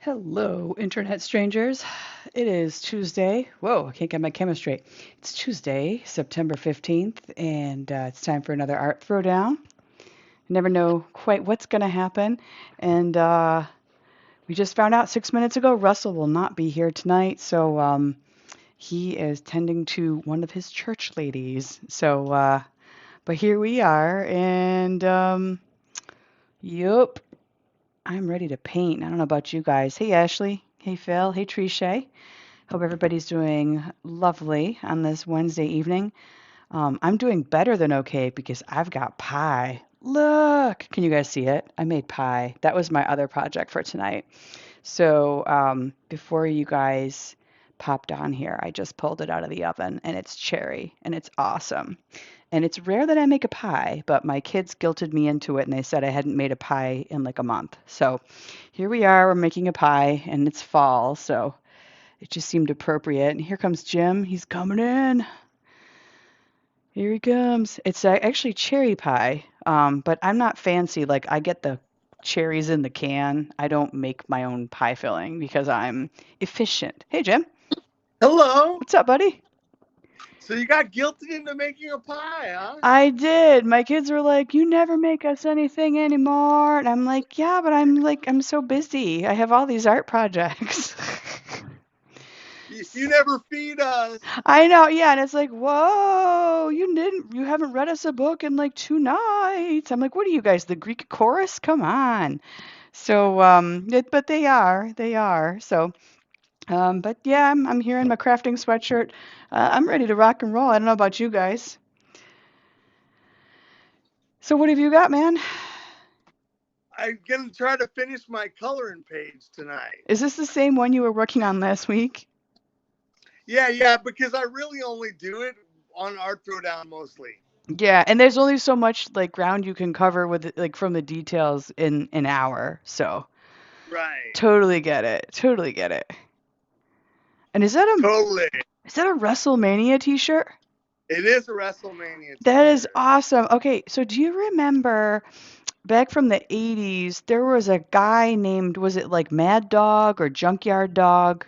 Hello, internet strangers. It is Tuesday. Whoa, I can't get my camera straight. It's Tuesday, September 15th, and it's time for another art throwdown. Never know quite what's going to happen. And we just found out 6 minutes ago Russell will not be here tonight, so he is tending to one of his church ladies. But here we are, and yup. I'm ready to paint. I don't know about you guys. Hey, Ashley. Hey, Phil. Hey, Trisha. Hope everybody's doing lovely on this Wednesday evening. I'm doing better than okay because I've got pie. Look, can you guys see it? I made pie. That was my other project for tonight. So before you guys popped on here, I just pulled it out of the oven and it's cherry and it's awesome. And it's rare that I make a pie, but my kids guilted me into it and they said I hadn't made a pie in like a month. So here we are, we're making a pie and it's fall, so it just seemed appropriate. And here comes Jim. He's coming in. Here he comes. It's actually cherry pie, but I'm not fancy. Like I get the cherries in the can. I don't make my own pie filling because I'm efficient. Hey, Jim. Hello. What's up, buddy? So you got guilted into making a pie, huh? I did. My kids were like, "You never make us anything anymore." And I'm like, "Yeah, but I'm so busy. I have all these art projects." You never feed us. I know, yeah, and it's like, "Whoa, you haven't read us a book in like 2 nights." I'm like, "What are you guys, the Greek chorus? Come on." So, but they are. So, but yeah, I'm here in my crafting sweatshirt. I'm ready to rock and roll. I don't know about you guys. So, what have you got, man? I'm gonna try to finish my coloring page tonight. Is this the same one you were working on last week? Yeah, because I really only do it on Art Throwdown mostly. Yeah, and there's only so much like ground you can cover with like from the details in an hour. So, Right. totally get it. Totally get it. And Totally. is that a WrestleMania t-shirt? It is a WrestleMania That is t-shirt. awesome. Okay, so do you remember back from the 80s, there was a guy named, was it like Mad Dog or Junkyard Dog?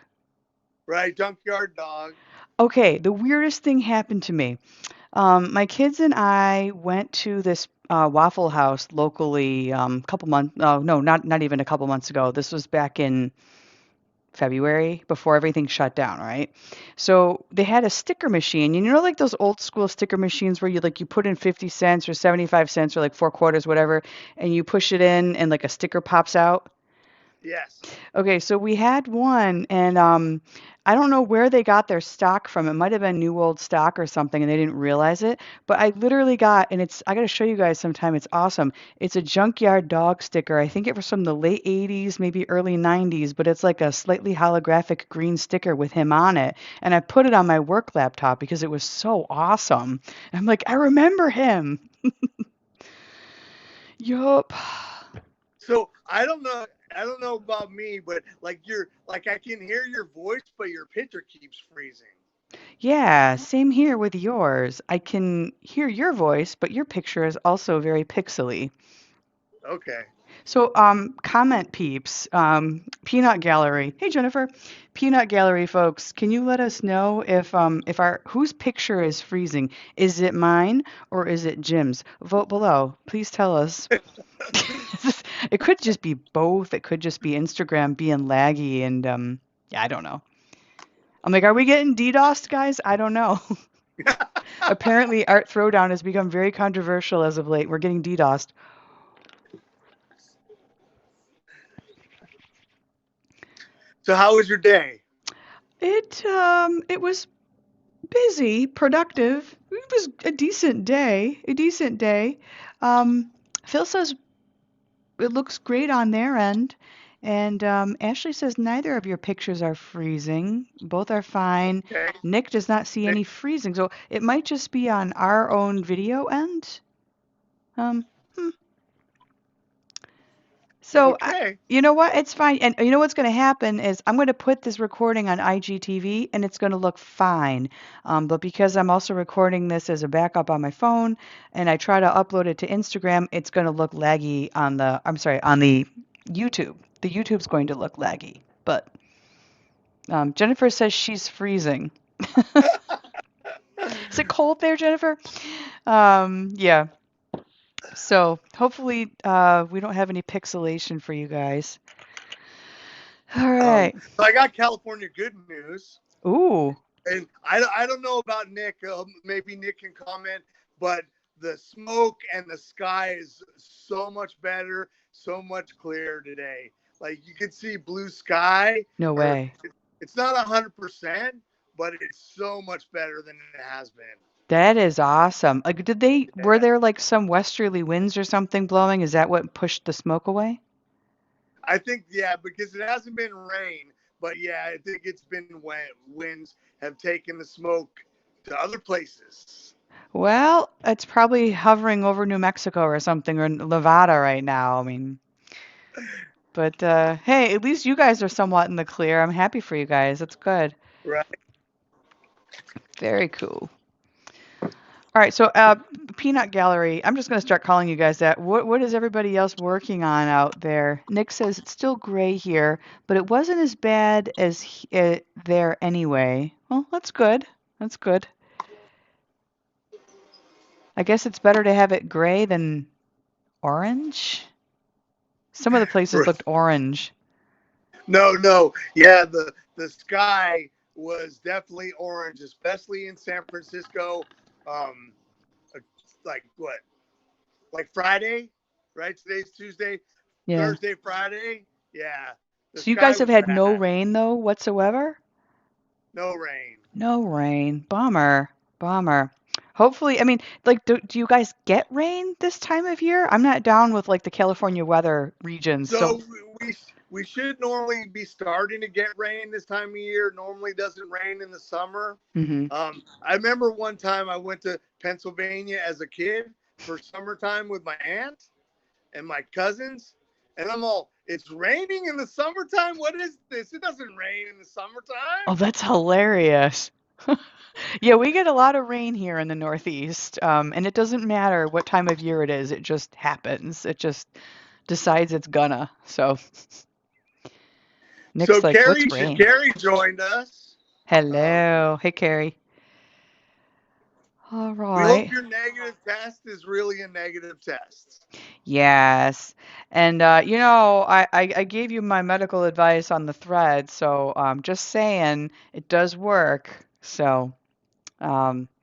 Right, Junkyard Dog. Okay, the weirdest thing happened to me. My kids and I went to this Waffle House locally couple months, oh, no, not even a couple months ago. This was back in February before everything shut down, right? So they had a sticker machine. You know, like those old school sticker machines where you put in 50 cents or 75 cents or like four quarters, whatever, and you push it in and like a sticker pops out. Yes. Okay, so we had one, and I don't know where they got their stock from. It might have been new old stock or something, and they didn't realize it. But I literally got, and I got to show you guys sometime. It's awesome. It's a junkyard dog sticker. I think it was from the late 80s, maybe early 90s, but it's like a slightly holographic green sticker with him on it. And I put it on my work laptop because it was so awesome. I'm like, I remember him. Yup. So I don't know about me, but like I can hear your voice, but your picture keeps freezing. Yeah, same here with yours. I can hear your voice, but your picture is also very pixely. Okay. So, comment peeps, Peanut Gallery. Hey, Jennifer, Peanut Gallery folks, can you let us know if our whose picture is freezing? Is it mine or is it Jim's? Vote below. Please tell us. It could just be both. It could just be Instagram being laggy and yeah, I don't know. I'm like, are we getting DDoSed, guys? I don't know. Apparently, Art Throwdown has become very controversial as of late. We're getting DDoSed. So how was your day? It was busy, productive. It was a decent day. A decent day. Um, Phil says it looks great on their end, and Ashley says neither of your pictures are freezing. Both are fine. Okay. Nick does not see any freezing, so it might just be on our own video end. Um, hmm. So, Okay. you know what? It's fine. And you know what's going to happen is I'm going to put this recording on IGTV and it's going to look fine. But because I'm also recording this as a backup on my phone and I try to upload it to Instagram, it's going to look laggy on the, I'm sorry, on the YouTube. The YouTube's going to look laggy. but Jennifer says she's freezing. Is it cold there, Jennifer? Yeah. So hopefully we don't have any pixelation for you guys. All right. So I got California good news. Ooh. And I don't know about Nick. Maybe Nick can comment, but the smoke and the sky is so much better, so much clearer today. Like you can see blue sky, No or way. it's not 100%, but it's so much better than it has been. That is awesome. Like, were Yeah. there like some westerly winds or something blowing? Is that what pushed the smoke away? I think, yeah, because it hasn't been rain, but yeah, I think it's been when winds have taken the smoke to other places. Well, it's probably hovering over New Mexico or something, or Nevada right now. I mean, but hey, at least you guys are somewhat in the clear. I'm happy for you guys. That's good. Right. Very cool. All right, so Peanut Gallery. I'm just going to start calling you guys that. What is everybody else working on out there? Nick says it's still gray here, but it wasn't as bad as there anyway. Well, that's good. That's good. I guess it's better to have it gray than orange. Some of the places looked orange. No. Yeah, the sky was definitely orange, especially in San Francisco. Um, like what? Like Friday, right? Today's Tuesday, Yeah. Thursday, Friday. Yeah, the So you sky guys have was had no bad. rain though whatsoever? No rain. No rain. Bummer. Bummer. Hopefully, I mean, like, do you guys get rain this time of year? I'm not down with like the California weather regions, so So we should normally be starting to get rain this time of year. Normally doesn't rain in the summer. hmm. I remember one time I went to Pennsylvania as a kid for summertime with my aunt and my cousins, and I'm all, it's raining in the summertime. What is this? It doesn't rain in the Oh, summertime. that's hilarious. Yeah, we get a lot of rain here in the Northeast, and it doesn't matter what time of year it is. It just happens. It just decides it's gonna. So So Nick's like, "What's rain?" Carrie joined us. Um, Hello. Hey, Carrie. All we hope right. your negative test is really a negative test. Yes. And I gave you my medical advice on the thread, so just saying it does work. So, but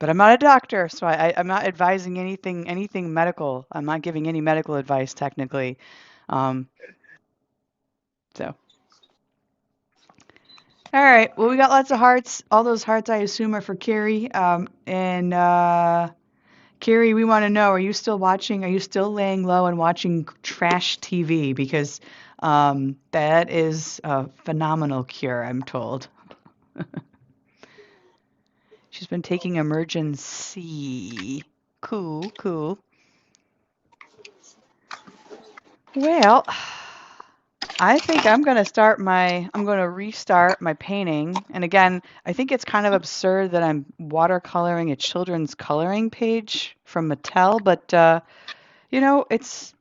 I'm not a doctor, so I'm not advising anything medical. I'm not giving any medical advice technically. Um, so, all right. Well, we got lots of hearts. All those hearts, I assume, are for Carrie. And Carrie, we want to know, are you still watching? Are you still laying low and watching trash TV? Because that is a phenomenal cure, I'm told. She's been taking emergency. Cool, cool. Well, I think I'm going to restart my painting. And again, I think it's kind of absurd that I'm watercoloring a children's coloring page from Mattel, but it's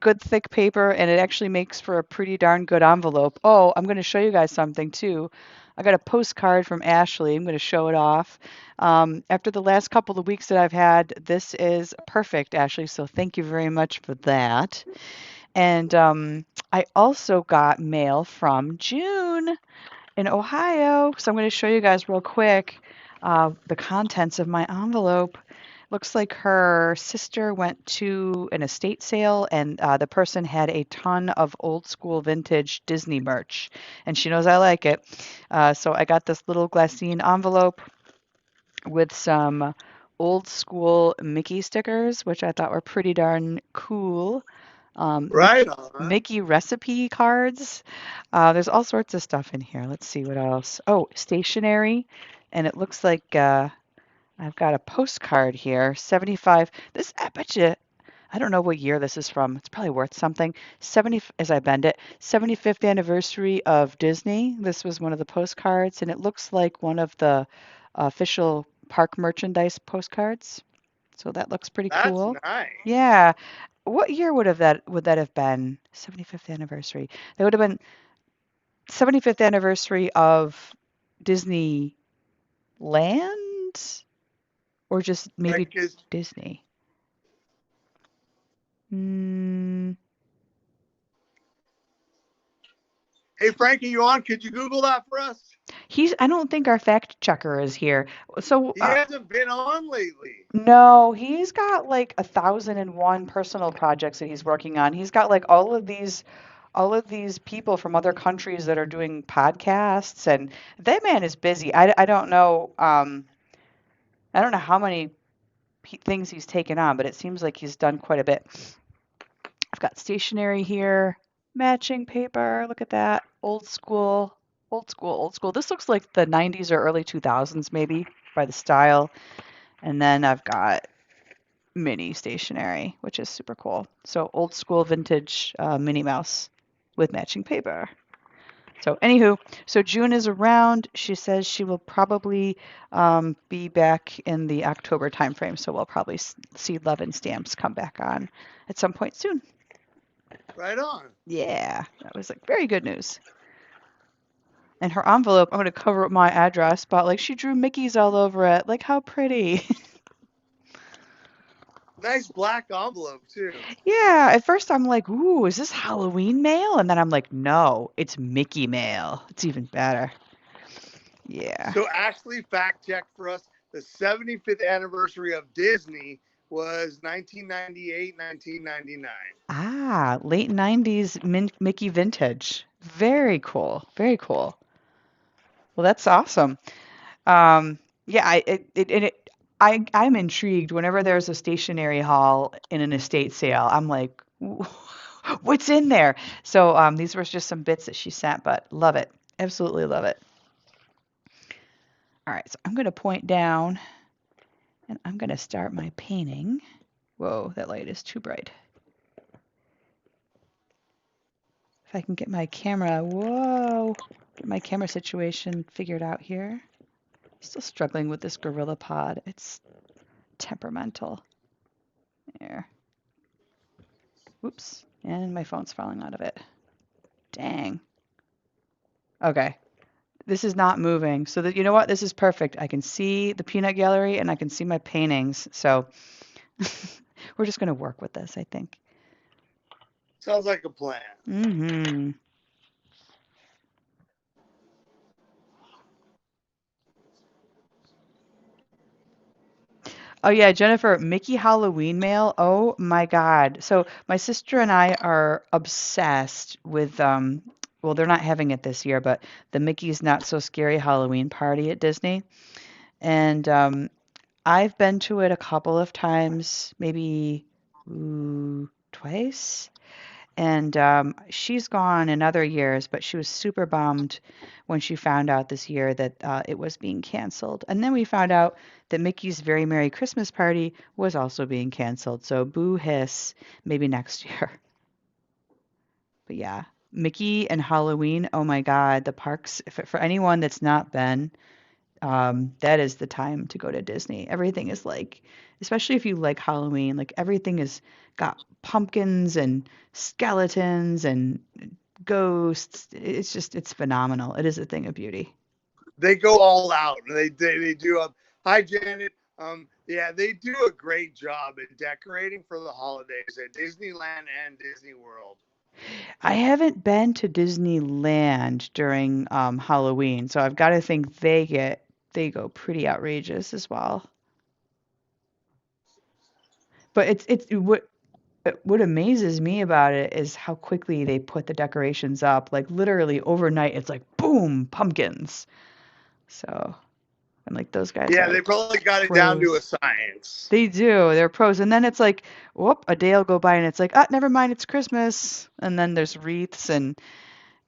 good thick paper and it actually makes for a pretty darn good envelope. Oh, I'm going to show you guys something too. I got a postcard from Ashley. I'm going to show it off. After the last couple of weeks that I've had, this is perfect, Ashley. So thank you very much for that. And I also got mail from June in Ohio. So I'm going to show you guys real quick the contents of my envelope. Looks like her sister went to an estate sale and the person had a ton of old school vintage Disney merch. And she knows I like it. So I got this little glassine envelope with some old school Mickey stickers, which I thought were pretty darn cool. Right on. Mickey recipe cards. There's all sorts of stuff in here. Let's see what else. Oh, stationery. And it looks like I've got a postcard here. 75. This, I bet you, I don't know what year this is from. It's probably worth something. 70, as I bend it, 75th anniversary of Disney. This was one of the postcards, and it looks like one of the official park merchandise postcards. So that looks pretty That's cool. nice. Yeah. What year would that have been? 75th anniversary. That would have been 75th anniversary of Disneyland or just Right? maybe Because Disney. Mm, hey, Frankie, you on? Could you Google that for us? I don't think our fact checker is here. So, He hasn't been on lately. no, he's got like 1,001 personal projects that he's working on. He's got like all of these people from other countries that are doing podcasts, and that man is busy. I don't know how many things he's taken on, but it seems like he's done quite a bit. I've got stationery here, matching paper. Look at that. Old school, old school, old school. This looks like the 90s or early 2000s, maybe, by the style. And then I've got mini stationery, which is super cool. So old school vintage Minnie Mouse with matching paper. So, anywho, so June is around. She says she will probably be back in the October timeframe. So we'll probably see Love and Stamps come back on at some point soon. Right on. Yeah, that was like very good news. And her envelope, I'm going to cover up my address, but like she drew Mickey's all over it. Like, how pretty. Nice black envelope too. Yeah, at first I'm like, ooh, is this Halloween mail? And then I'm like, no, it's Mickey mail. It's even better. Yeah. So Ashley fact checked for us. The 75th anniversary of Disney was 1998, 1999. Ah, late 90s Mickey vintage. Very cool. Very cool. Well, that's awesome. Yeah, I'm intrigued whenever there's a stationery haul in an estate sale. I'm like, what's in there? So these were just some bits that she sent, but love it. Absolutely love it. All right, so I'm going to point down and I'm going to start my painting. Whoa, that light is too bright. If I can get my camera, whoa, get my camera situation figured out here. Still struggling with this Gorilla Pod. It's temperamental. There. Oops. And my phone's falling out of it. Dang. Okay. This is not moving. So that you know what? This is perfect. I can see the peanut gallery and I can see my paintings. So we're just going to work with this, I think. Sounds like a plan. Mm-hmm. Oh yeah, Jennifer, Mickey Halloween mail. Oh my God. So my sister and I are obsessed with well, they're not having it this year, but the Mickey's Not So Scary Halloween party at Disney. And I've been to it a couple of times, maybe twice. And she's gone in other years, but she was super bummed when she found out this year that it was being canceled. And then we found out that Mickey's Very Merry Christmas Party was also being canceled. So boo hiss, maybe next year. But yeah, Mickey and Halloween, oh my God, the parks, for anyone that's not been, that is the time to go to Disney. Everything is like, especially if you like Halloween, like everything is got pumpkins and skeletons and ghosts. It's just, it's phenomenal. It is a thing of beauty. They go all out. They do a hi Janet. Yeah, they do a great job at decorating for the holidays at Disneyland and Disney World. I haven't been to Disneyland during Halloween, so I've got to think they go pretty outrageous as well. But what amazes me about it is how quickly they put the decorations up. Like literally overnight, it's like boom, pumpkins. So I'm like, those guys Yeah, are they probably got it down to a pros. science. They do. They're pros. And then it's like, whoop, a day will go by and it's like, ah, never mind, it's Christmas. And then there's wreaths and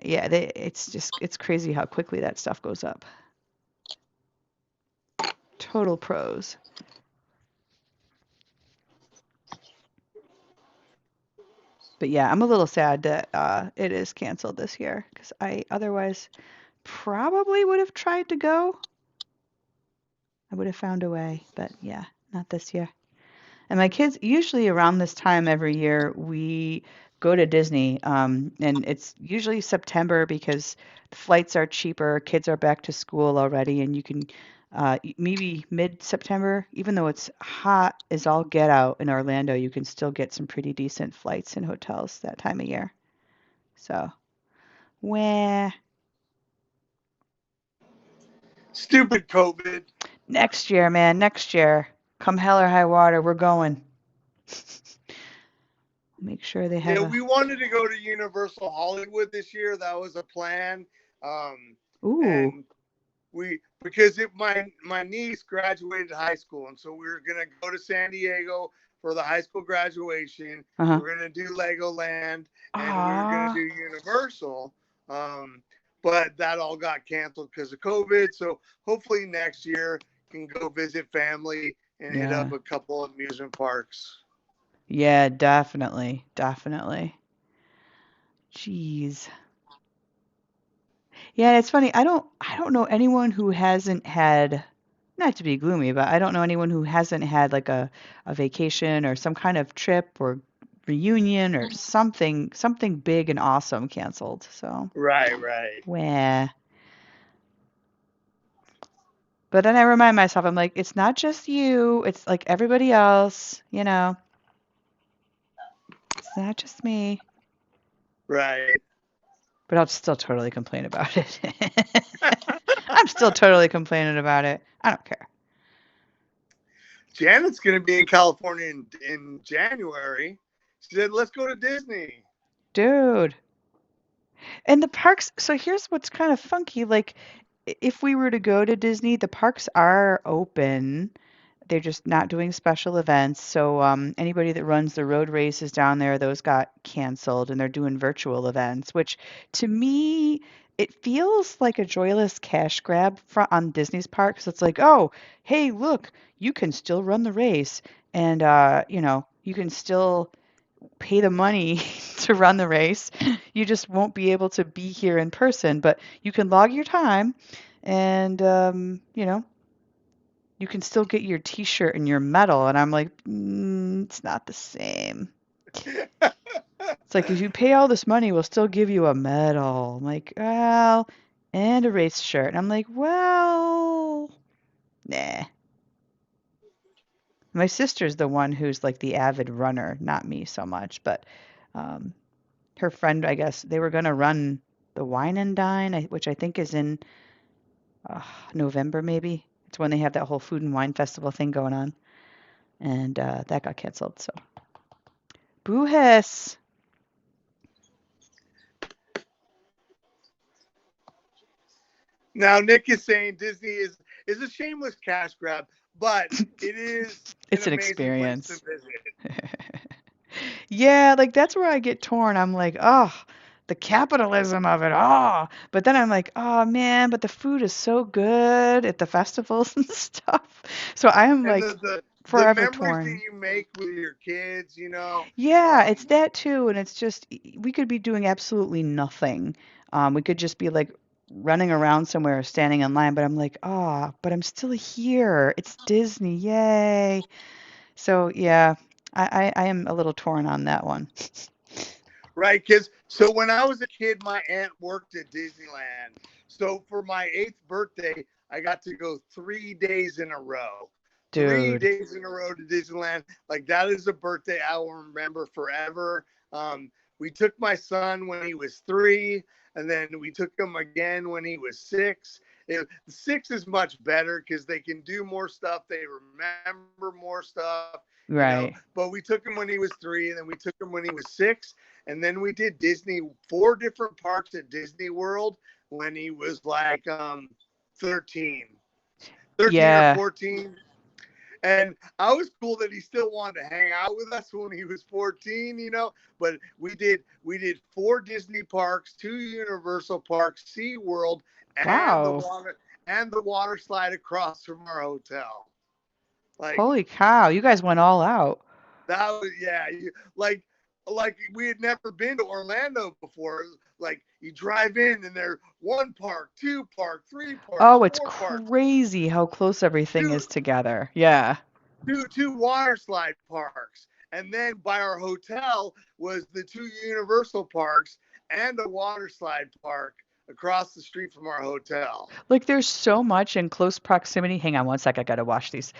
yeah, it's crazy how quickly that stuff goes up. Total pros. But yeah, I'm a little sad that it is canceled this year because I otherwise probably would have tried to go. I would have found a way, but yeah, not this year. And my kids, usually around this time every year, we go to Disney. And it's usually September because the flights are cheaper, kids are back to school already, and you can maybe mid-September, even though it's hot as all get out in Orlando, you can still get some pretty decent flights and hotels that time of year. So, wah. Stupid COVID. Next year, man, next year. Come hell or high water, we're going. Make sure they have Yeah, a. we wanted to go to Universal Hollywood this year. That was a plan. Ooh. And we because my niece graduated high school, and so we were gonna go to San Diego for the high school graduation. Uh-huh. We are gonna do Legoland, and we were gonna do Ah. Universal. Um, but that all got canceled because of COVID. So hopefully next year can go visit family and hit up Yeah. a couple of amusement parks. Yeah, definitely. Definitely. Jeez. Yeah, it's funny. I don't know anyone who hasn't had, not to be gloomy, but I don't know anyone who hasn't had like a vacation or some kind of trip or reunion or something big and awesome canceled. So, Right, right. wah. But then I remind myself, I'm like, it's not just you, it's like everybody else, you know. It's not just me. Right. But I'll still totally complain about it. I'm still totally complaining about it. I don't care. Janet's going to be in California in January. She said, let's go to Disney. Dude. And the parks, so here's what's kind of funky. Like, if we were to go to Disney, the parks are open. They're just not doing special events. So, anybody that runs the road races down there, those got canceled, and they're doing virtual events, which to me, it feels like a joyless cash grab on Disney's parks. It's like, oh, hey, look, you can still run the race, and you can still pay the money to run the race. You just won't be able to be here in person, but you can log your time and you can still get your t-shirt and your medal. And I'm like, it's not the same. It's like if you pay all this money, we'll still give you a medal. I'm like, well, and a race shirt. And I'm like, well, nah. My sister's the one who's like the avid runner, not me so much, but um, her friend, I guess, they were gonna run the Wine and Dine, which I think is in November maybe. It's when they have that whole food and wine festival thing going on, and that got canceled. So, boo hiss. Now, Nick is saying Disney is a shameless cash grab, but it is an It's an amazing place to experience. visit. Yeah, like that's where I get torn. I'm like, oh, the capitalism of it. Oh, but then I'm like, oh man, but the food is so good at the festivals and stuff. So I am And like the forever memories that torn. you make with your kids, Yeah, it's um, that too, and it's just we could be doing absolutely nothing. We could just be like running around somewhere, standing in line, but I'm like, ah, but I'm still here. It's Disney, yay! So yeah, I am a little torn on that one. right? Because so when I was a kid, my aunt worked at Disneyland. So for my 8th birthday, I got to go 3 days in a row. Three Dude, days in a row to Disneyland. Like that is a birthday I will remember forever. We took my son when he was 3, and then we took him again when he was 6. 6 is much better because they can do more stuff. They remember more stuff. right. But we took him when he was 3, and then we took him when he was 6, and then we did Disney 4 different parks at Disney World when he was like 13, 13 or Yeah. 14. And I was cool that he still wanted to hang out with us when he was 14. But we did 4 Disney parks, 2 Universal parks, SeaWorld, and the Wow. water slide across from our hotel. Like Holy cow, you guys went all out. that was, yeah, like we had never been to Orlando before. Like you drive in and there 1 park, 2 park, 3 parks, Oh, it's 4 parks, crazy how close everything two is together. Yeah. two water slide parks. And then by our hotel was the two Universal parks and a water slide park across the street from our hotel. Like there's so much in close proximity. Hang on one sec, I gotta wash these.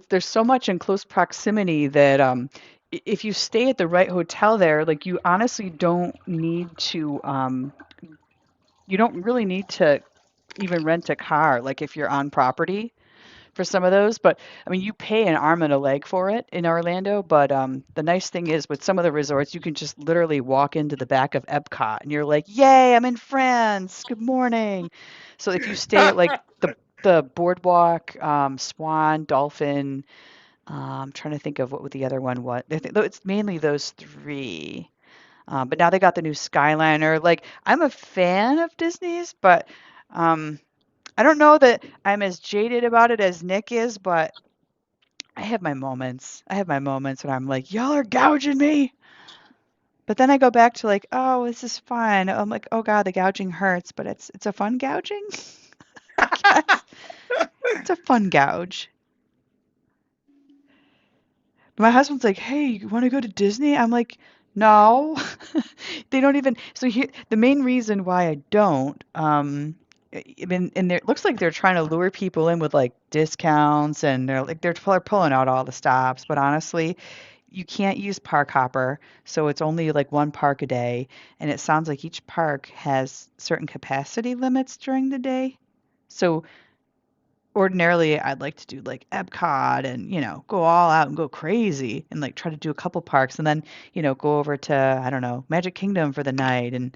There's so much in close proximity that if you stay at the right hotel there, like you honestly don't need to you don't really need to even rent a car, like if you're on property for some of those. But I mean, you pay an arm and a leg for it in Orlando. But the nice thing is with some of the resorts, you can just literally walk into the back of Epcot and you're like, "Yay, I'm in France. Good morning." So if you stay at like the boardwalk, Swan, Dolphin, I'm trying to think of what the other one was. It's mainly those three. But now they got the new Skyliner. Like I'm a fan of Disney's, but um, I don't know that I'm as jaded about it as Nick is, but I have my moments. I have my moments when I'm like, y'all are gouging me. But then I go back to like, oh, this is fun. I'm like, oh God, the gouging hurts, but it's a fun gouging, I guess. It's a fun gouge. My husband's like, "Hey, you want to go to Disney?" I'm like, "No." They don't even. So here, the main reason why I don't, I mean, and it looks like they're trying to lure people in with like discounts, and they're pulling out all the stops. But honestly, you can't use Park Hopper, so it's only like one park a day, and it sounds like each park has certain capacity limits during the day. So ordinarily I'd like to do like Epcot and, go all out and go crazy and like try to do a couple parks and then, go over to, I don't know, Magic Kingdom for the night and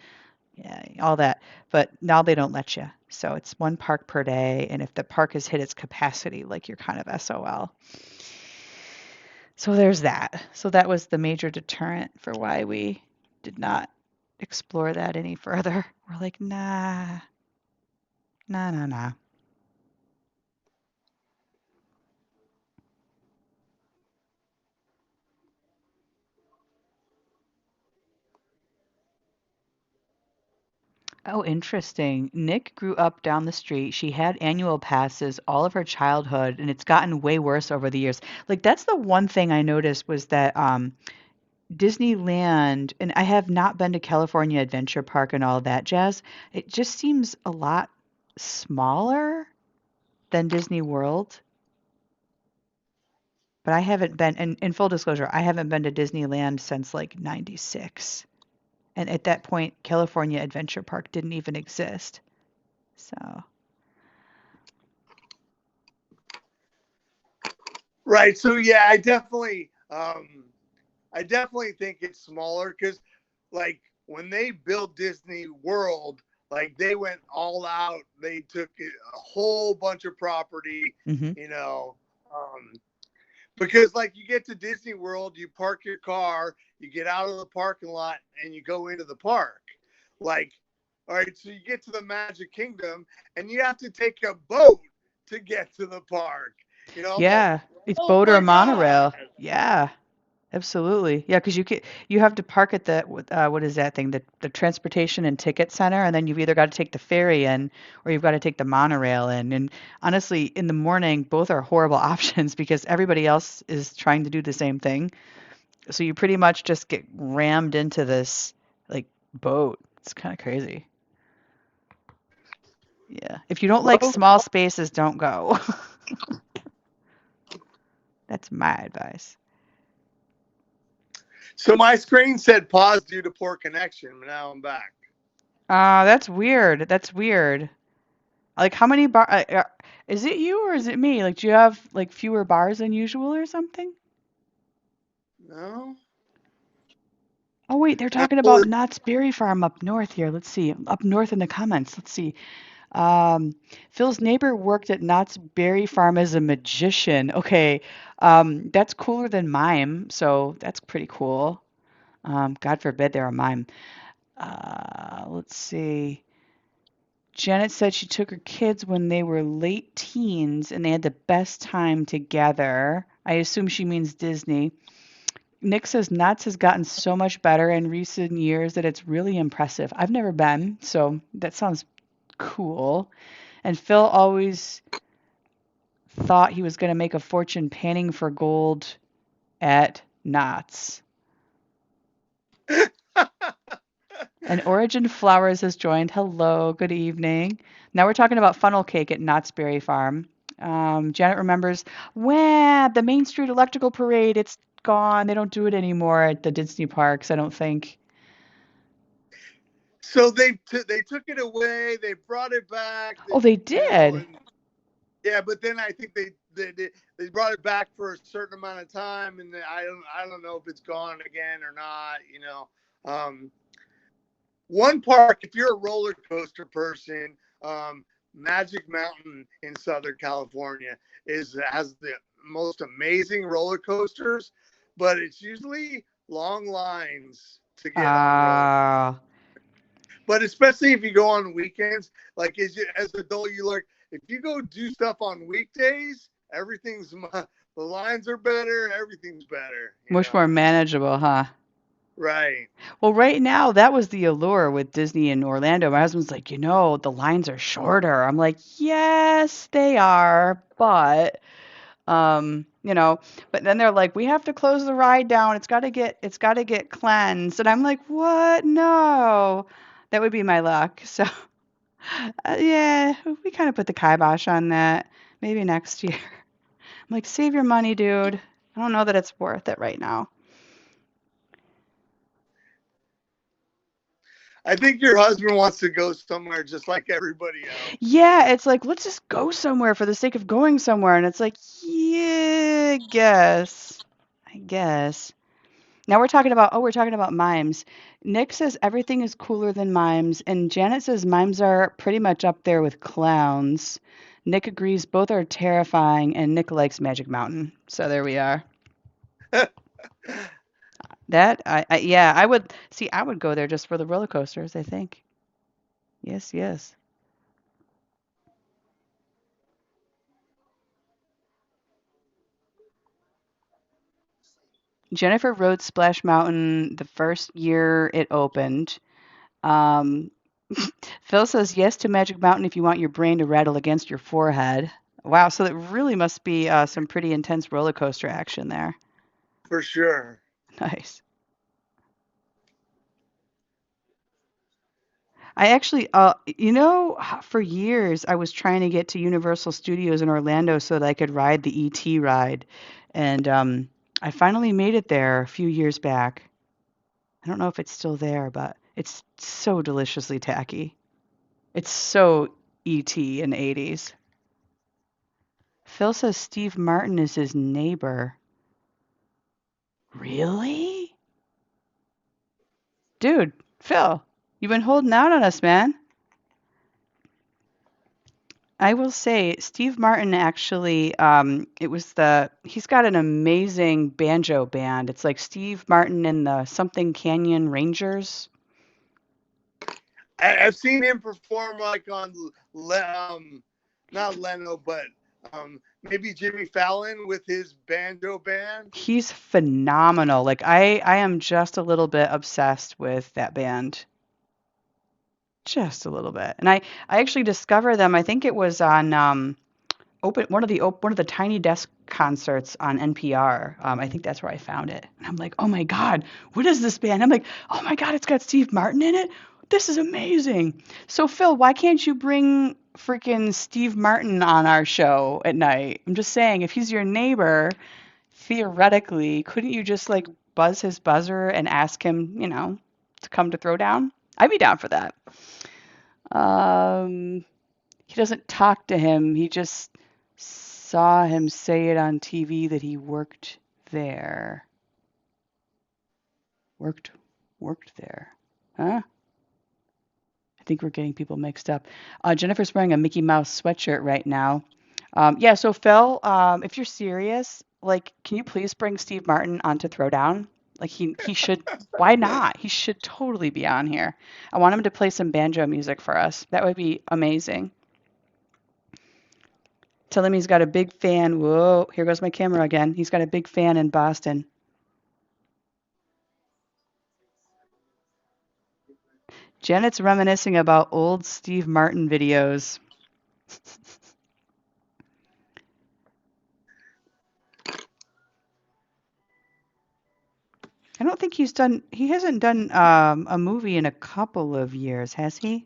yeah, all that. But now they don't let you. So it's one park per day. And if the park has hit its capacity, like you're kind of SOL. So there's that. So that was the major deterrent for why we did not explore that any further. We're like, nah, nah, nah, nah. Oh, interesting. Nick grew up down the street. She had annual passes all of her childhood, and it's gotten way worse over the years. Like that's the one thing I noticed was that Disneyland, and I have not been to California Adventure Park and all that jazz. It just seems a lot smaller than Disney World. But I haven't been, and in full disclosure, I haven't been to Disneyland since like 96. And at that point, California Adventure Park didn't even exist. So. Right. So yeah, I definitely think it's smaller because like when they built Disney World, like they went all out. They took a whole bunch of property, Mhm. you know, um, because like you get to Disney World, you park your car, you get out of the parking lot, and you go into the park. Like, all right, so you get to the Magic Kingdom, and you have to take a boat to get to the park. I'm like, Yeah, it's oh boat or my a god. monorail. Yeah, absolutely. Yeah, because you have to park at the what is that thing? The transportation and ticket center, and then you've either got to take the ferry in or you've got to take the monorail in. And honestly, in the morning, both are horrible options because everybody else is trying to do the same thing. So you pretty much just get rammed into this like boat. It's kind of crazy. Yeah. If you don't like Well, small spaces, don't go. That's my advice. so my screen said pause due to poor connection, but now I'm back. That's weird. That's weird. Like how many is it you or is it me? Like do you have like fewer bars than usual or something? No. Oh wait, they're talking about Knott's Berry Farm up north here. Let's see. Up north in the comments. Let's see. Um, Phil's neighbor worked at Knott's Berry Farm as a magician. Okay. That's cooler than mime, so that's pretty cool. God forbid they're a mime. Let's see. Janet said she took her kids when they were late teens and they had the best time together. I assume she means Disney. Nick says Knott's has gotten so much better in recent years that it's really impressive. I've never been, so that sounds cool. And Phil always thought he was going to make a fortune panning for gold at Knots. And Origin Flowers has joined. Hello, good evening. Now we're talking about funnel cake at Knott's Berry Farm. Janet remembers, when the Main Street Electrical Parade, it's gone. They don't do it anymore at the Disney parks, I don't think. So they took it away. They brought it back. Oh, they You know, did. and yeah, but then I think they brought it back for a certain amount of time, and I don't know if it's gone again or not. You know, one park, if you're a roller coaster person, Magic Mountain in Southern California has the most amazing roller coasters, but it's usually long lines to get on roller. Ah, But especially if you go on weekends, like as an adult, you like if you go do stuff on weekdays, everything's the lines are better, everything's better, you much know. more manageable, huh? Right. Well, right now, that was the allure with Disney in Orlando. My husband's like, the lines are shorter. I'm like, yes, they are, you know, but then they're like, we have to close the ride down. It's got to get cleansed. And I'm like, what? No. That would be my luck. So, yeah, we kind of put the kibosh on that. Maybe next year. I'm like, save your money, dude. I don't know that it's worth it right now. I think your husband wants to go somewhere just like everybody else. Yeah, it's like, let's just go somewhere for the sake of going somewhere. And it's like, yeah, I guess. I guess. Now we're talking about mimes. Nick says everything is cooler than mimes, and Janet says mimes are pretty much up there with clowns. Nick agrees both are terrifying, and Nick likes Magic Mountain. So there we are. Yeah, I would go there just for the roller coasters, I think. Yes, yes. Jennifer rode Splash Mountain the first year it opened. Um, Phil says yes to Magic Mountain if you want your brain to rattle against your forehead. Wow, so it really must be some pretty intense roller coaster action there. For sure. Nice. I actually, for years I was trying to get to Universal Studios in Orlando so that I could ride the ET ride, and I finally made it there a few years back. I don't know if it's still there, but it's so deliciously tacky. It's so ET in the 80s. Phil says Steve Martin is his neighbor. Really? Dude, Phil, you've been holding out on us, man. I will say, Steve Martin actually, he's got an amazing banjo band. It's like Steve Martin and the Something Canyon Rangers. I've seen him perform like on not Leno, but maybe Jimmy Fallon with his banjo band. He's phenomenal. Like I am just a little bit obsessed with that band. Just a little bit. And I actually discovered them. I think it was on one of the Tiny Desk concerts on NPR. I think that's where I found it. And I'm like, oh my God, what is this band? I'm like, oh my God, it's got Steve Martin in it. This is amazing. So Phil, why can't you bring freaking Steve Martin on our show at night? I'm just saying, if he's your neighbor, theoretically, couldn't you just like buzz his buzzer and ask him, to come to Throwdown? I'd be down for that. Um, he doesn't talk to him. He just saw him say it on TV that he worked there. Worked, worked there. Huh? I think we're getting people mixed up. Jennifer's wearing a Mickey Mouse sweatshirt right now. Yeah, so Phil, if you're serious, like, can you please bring Steve Martin onto Throwdown? Like, he should. Why not? He should totally be on here. I want him to play some banjo music for us. That would be amazing. Tell him he's got a big fan. Whoa, here goes my camera again. He's got a big fan in Boston. Janet's reminiscing about old Steve Martin videos. I don't think he hasn't done a movie in a couple of years, has he?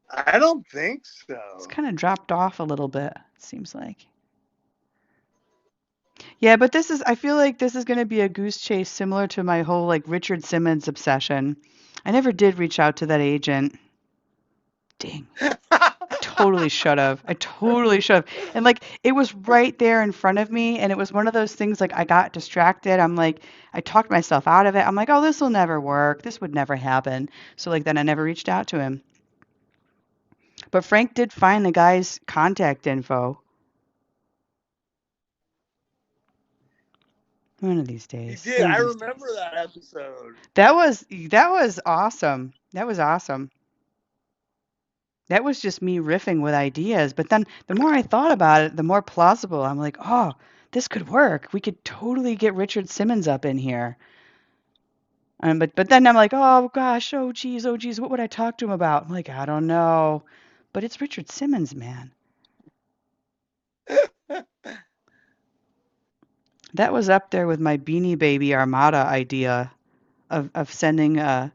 I don't think It's so. kind of dropped off a little bit, it seems like. Yeah, but I feel like this is going to be a goose chase similar to my whole like Richard Simmons obsession. I never did reach out to that agent. Dang. I totally should have. I totally should have. And like it was right there in front of me and it was one of those things like I got distracted. I'm like I talked myself out of it. I'm like, "Oh, this will never work. This would never happen." So like then I never reached out to him. But Frank did find the guy's contact info one of these He days. did. One of I these remember days. that episode. That was awesome. That was awesome. That was just me riffing with ideas. But then the more I thought about it, the more plausible. I'm like, oh, this could work. We could totally get Richard Simmons up in here. But then I'm like, oh gosh, oh geez, what would I talk to him about? I'm like, I don't know. But it's Richard Simmons, man. That was up there with my Beanie Baby Armada idea of sending a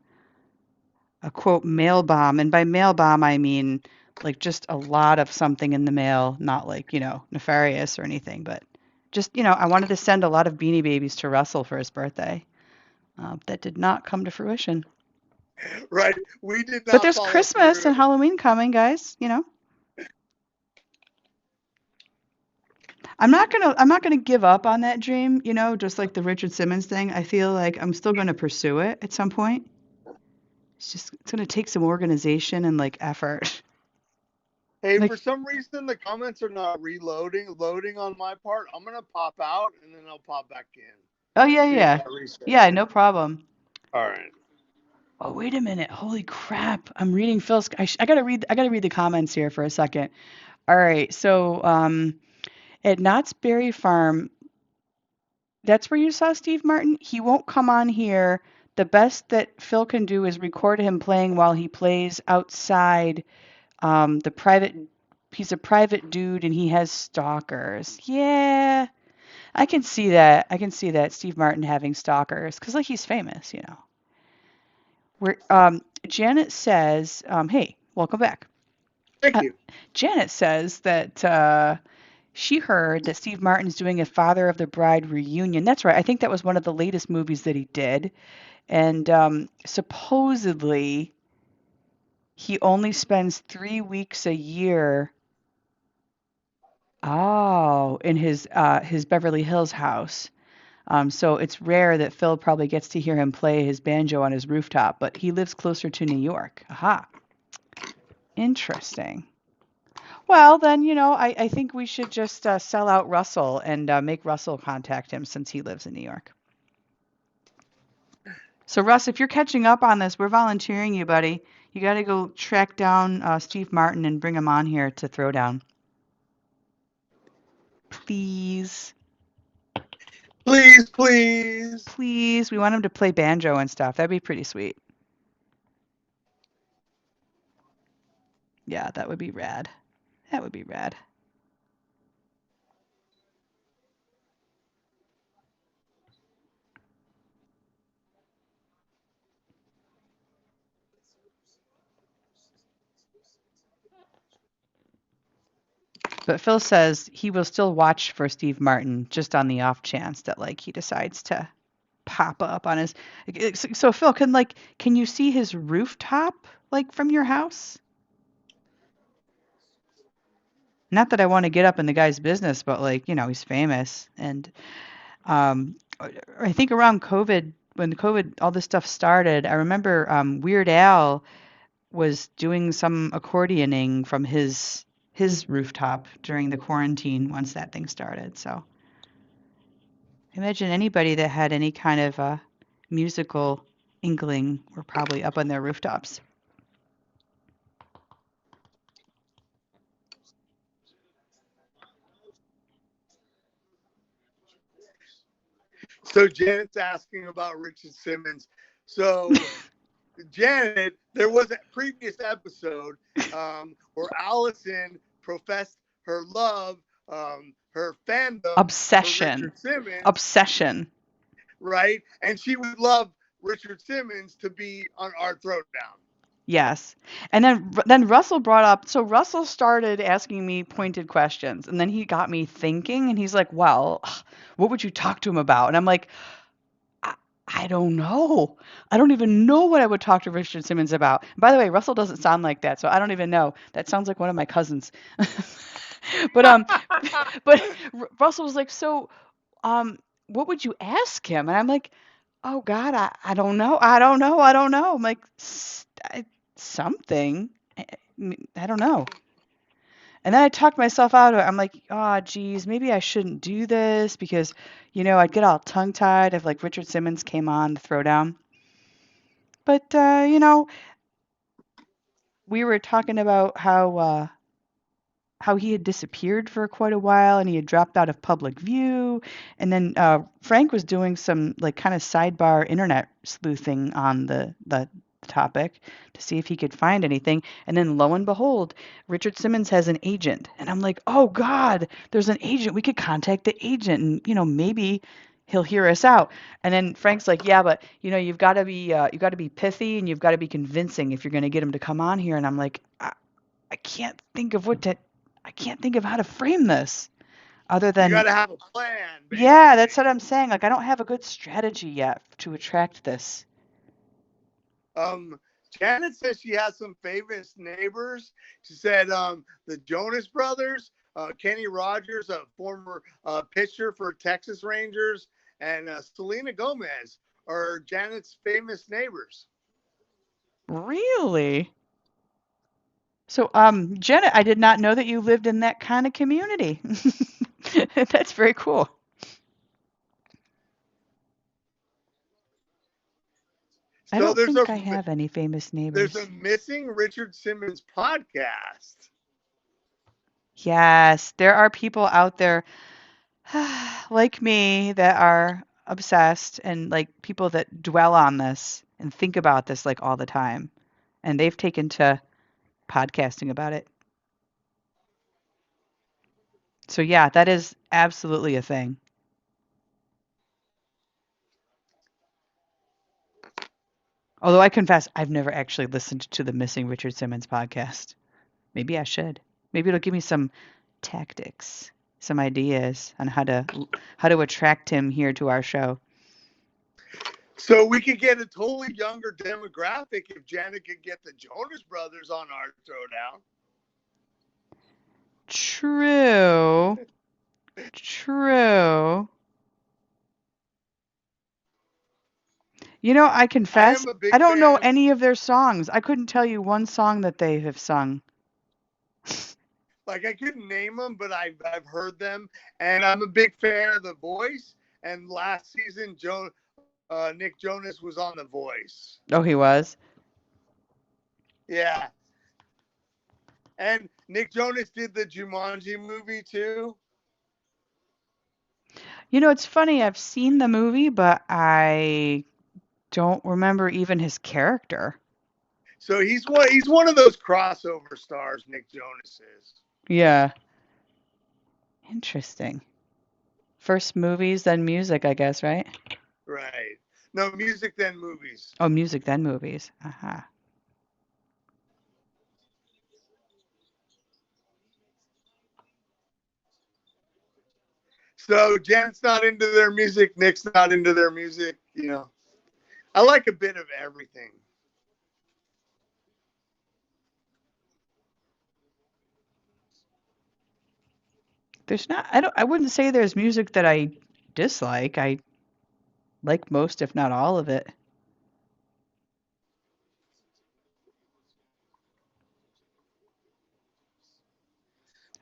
quote mail bomb. And by mail bomb, I mean like just a lot of something in the mail, not like, nefarious or anything, but just, I wanted to send a lot of Beanie Babies to Russell for his birthday. That did not come to fruition. Right. We did But not there's follow Christmas through. and Halloween coming, guys. I'm not gonna give up on that dream, just like the Richard Simmons thing. I feel like I'm still gonna pursue it at some point. It's gonna take some organization and like effort. Hey, Like, for some reason the comments are not loading on my part. I'm gonna pop out and then I'll pop back in. oh yeah, See if yeah. that resets Yeah, it. no problem. All right. Oh, wait a minute. Holy crap. I'm reading Phil's. I gotta read the comments here for a second. All right. So, at Knott's Berry Farm, that's where you saw Steve Martin. He won't come on here. The best that Phil can do is record him playing while he plays outside. The private, he's a private dude and he has stalkers. Yeah, I can see that. I can see that Steve Martin having stalkers because like he's famous. Where Janet says, "Hey, welcome back." Thank Uh, you. Janet says that she heard that Steve Martin's doing a Father of the Bride reunion. That's right. I think that was one of the latest movies that he did. And supposedly he only spends 3 weeks a year, in his Beverly Hills house. So it's rare that Phil probably gets to hear him play his banjo on his rooftop, but he lives closer to New York. Aha. Interesting. Well, then, I think we should just sell out Russell and make Russell contact him since he lives in New York. So, Russ, if you're catching up on this, we're volunteering you, buddy. You got to go track down Steve Martin and bring him on here to throw down. Please. Please, please. Please. We want him to play banjo and stuff. That'd be pretty sweet. Yeah, that would be rad. That would be rad. But Phil says he will still watch for Steve Martin just on the off chance that like he decides to pop up on his. So Phil, can you see his rooftop like from your house? Not that I want to get up in the guy's business, but like, he's famous and I think around COVID when COVID all this stuff started, I remember Weird Al was doing some accordioning from his rooftop during the quarantine once that thing started. So imagine anybody that had any kind of musical inkling were probably up on their rooftops. So Janet's asking about Richard Simmons. So Janet, there was a previous episode where Allison professed her love, her fandom for Obsession. Richard Simmons. Obsession. right? And she would love Richard Simmons to be on our Throwdown. Yes. And then Russell brought up, so Russell started asking me pointed questions, and then he got me thinking, and he's like, "Well, what would you talk to him about?" And I'm like, I, I don't know. I don't even know what I would talk to Richard Simmons about. By the way, Russell doesn't sound like that, so I don't even know. That sounds like one of my cousins. But but Russell was like, "So, um, what would you ask him?" And I'm like, "Oh God, I don't know. I don't know. I don't know." I'm like, Something. I don't know." And then I talked myself out of it. I'm like, "Oh, geez, maybe I shouldn't do this because, I'd get all tongue-tied if like Richard Simmons came on the Throwdown." But we were talking about how he had disappeared for quite a while and he had dropped out of public view. And then Frank was doing some like kind of sidebar internet sleuthing on the topic to see if he could find anything. And then lo and behold, Richard Simmons has an agent. And I'm like, oh God, there's an agent. We could contact the agent and, maybe he'll hear us out. And then Frank's like, yeah, but you got to be pithy and you've got to be convincing if you're going to get him to come on here. And I'm like, I can't think of I can't think of how to frame this other You got than, to have a plan, yeah, basically. that's what I'm saying. Like, I don't have a good strategy yet to attract this. Um, Janet says she has some famous neighbors. She said the Jonas Brothers, Kenny Rogers, a former pitcher for Texas Rangers, and Selena Gomez are Janet's famous neighbors. Really? So, Jenna, I did not know that you lived in that kind of community. That's very cool. I So don't think I have any famous there's a neighbors. missing Richard Simmons podcast. Yes, there are people out there like me that are obsessed and like people that dwell on this and think about this like all the time. And they've taken to podcasting about it. So yeah, that is absolutely a thing. Although I confess I've never actually listened to the Missing Richard Simmons podcast. Maybe I should. Maybe it'll give me some tactics, some ideas on how to attract him here to our show. So we could get a totally younger demographic if Janet could get the Jonas Brothers on our Throwdown. True. True. I I confess, am a I big don't know fan of, any of their songs. I couldn't tell you one song that they have sung. like, I couldn't name them, but I've heard them, and I'm a big fan of The Voice. And last season, Nick Jonas was on The Voice. Oh, he was? Yeah, and Nick Jonas did the Jumanji movie too. It's funny. I've seen the movie, but I don't remember even his character. So he's one of those crossover stars. Nick Jonas is. Yeah. Interesting. First movies, then music, I guess, right? Right. No, music then movies. Oh, music, then movies. Aha. So Jen's not into their music. Nick's not into their music. I like a bit of everything. There's not, I wouldn't say there's music that I dislike. I like most, if not all of it.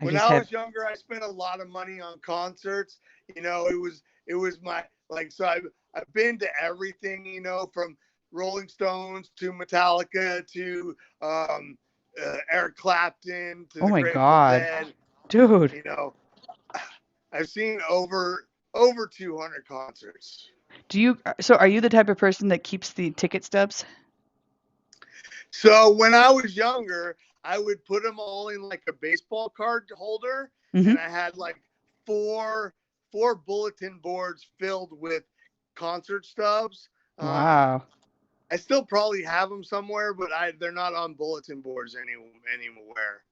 I When just I have, was younger, I spent a lot of money on concerts. It was my like so I've been to everything. From Rolling Stones to Metallica to Eric Clapton to oh the my Grateful God. Dead. Dude, You know, I've seen over 200 concerts. so are you the type of person that keeps the ticket stubs? So when I was younger, I would put them all in like a baseball card holder, Mm-hmm. and I had like four bulletin boards filled with concert stubs. Wow. I still probably have them somewhere, but they're not on bulletin boards anywhere.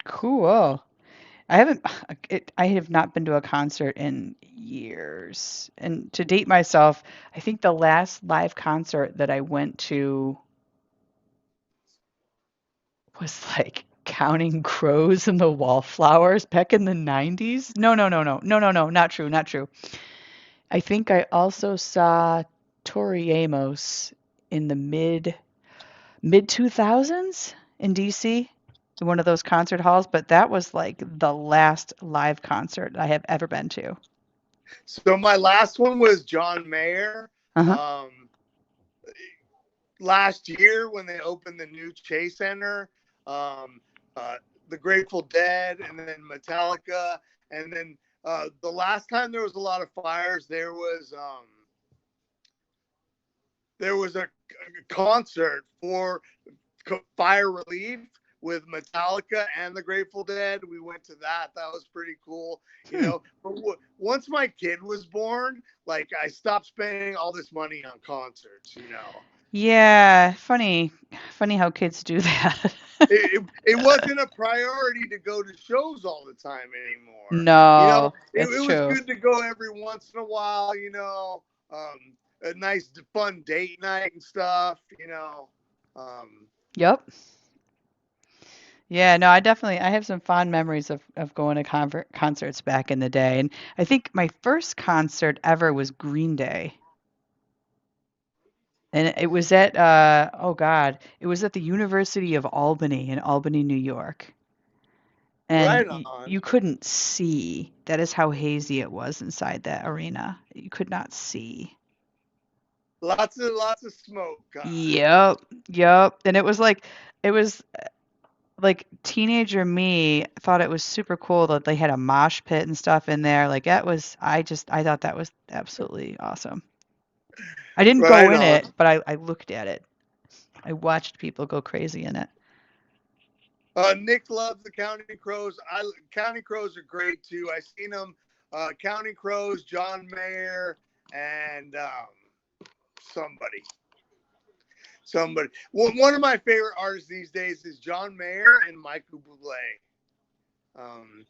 Cool. I haven't I have not been to a concert in years. And to date myself, I think the last live concert that I went to was like Counting Crows and the Wallflowers back in the 90s. No, no, no, no. No, no, no, not true, not true. I think I also saw Tori Amos in the mid 2000s in DC, in one of those concert halls, but that was like the last live concert I have ever been to. So my last one was John Mayer. Uh-huh. Um, Last year when they opened the new Chase Center, um, the Grateful Dead, and then Metallica, and then the last time there was a lot of fires, there was a concert for fire relief with Metallica and the Grateful Dead. We went to that. That was pretty cool. You Hmm. know, but once my kid was born, like I stopped spending all this money on concerts. You know, Yeah, funny how kids do that. it wasn't a priority to go to shows all the time anymore. You know, No, it's it was true. good to go every once in a while. You know, a nice fun date night and stuff. You know, um, Yep. Yeah, no, I have some fond memories of going to concerts back in the day. And I think my first concert ever was Green Day. And it was at oh God, it was at the University of Albany in Albany, New York. And right on. you couldn't see. That is how hazy it was inside that arena. You could not see. Lots of smoke, huh? Yep, yep. And it was like teenager me thought it was super cool that they had a mosh pit and stuff in there. Like that was I thought that was absolutely awesome. I didn't go Right in on. it, but I looked at it. I watched people go crazy in it. Nick loves the Counting Crows. Counting Crows are great too. I seen them. Counting Crows, John Mayer, and somebody, somebody. Well, one of my favorite artists these days is John Mayer and Michael Bublé. Um,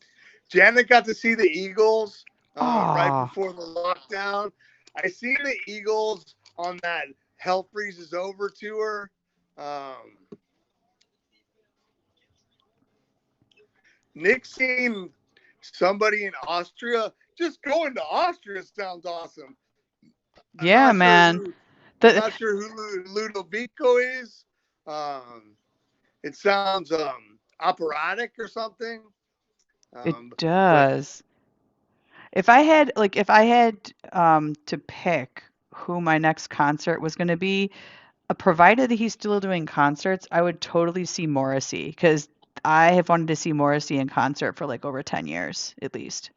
Janet got to see the Eagles right Oh, before the lockdown. I seen the Eagles on that Hell Freezes Over tour. Um, Nick seen somebody in Austria. Just going to Austria sounds awesome. I'm yeah, not sure man. who. I'm The not sure who Ludovico is. Um, it sounds operatic or something. it But does. If I had to pick who my next concert was going to be, provided that he's still doing concerts, I would totally see Morrissey because I have wanted to see Morrissey in concert for like over 10 years at least.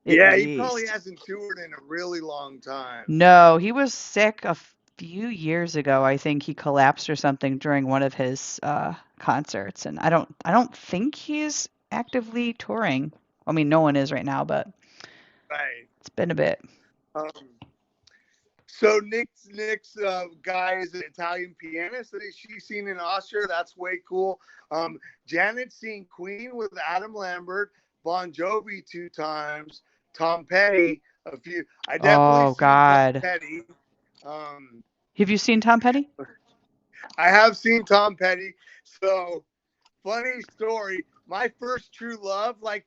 At yeah, he probably least. hasn't toured in a really long time. No, he was sick a few years ago. I think he collapsed or something during one of his concerts, and I don't think he's actively touring. I mean, no one is right now, but Right. it's been a bit. Um, so Nick's guy is an Italian pianist that she's seen in Austria. That's way cool. Janet's seen Queen with Adam Lambert, Bon Jovi 2 times, Tom Petty a few. I definitely Oh seen Tom God. Petty. Um, Have you seen Tom Petty? I have seen Tom Petty. So funny story. My first true love, like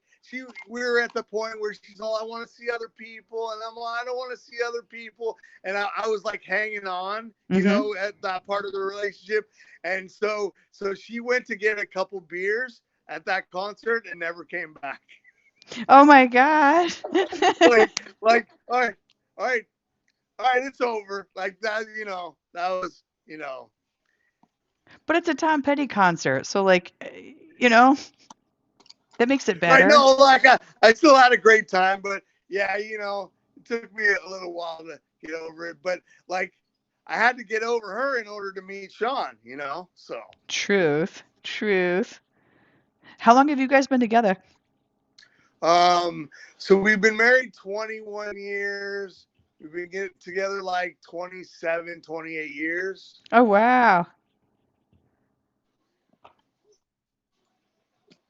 we were at the point where she's all, I want to see other people, and I'm like, I don't want to see other people, and I was like hanging on, Mm-hmm. at that part of the relationship, and so she went to get a couple beers at that concert and never came back. Oh my God. Like, all right, all right, it's over. Like that, that was, But it's a Tom Petty concert, so like, you know, that makes it I better. know, like I still had a great time, but yeah, it took me a little while to get over it. But like, I had to get over her in order to meet Sean. So Truth. Truth. How long have you guys been together? So we've been married 21 years. We've been getting together like 27, 28 years. Oh, wow. I'm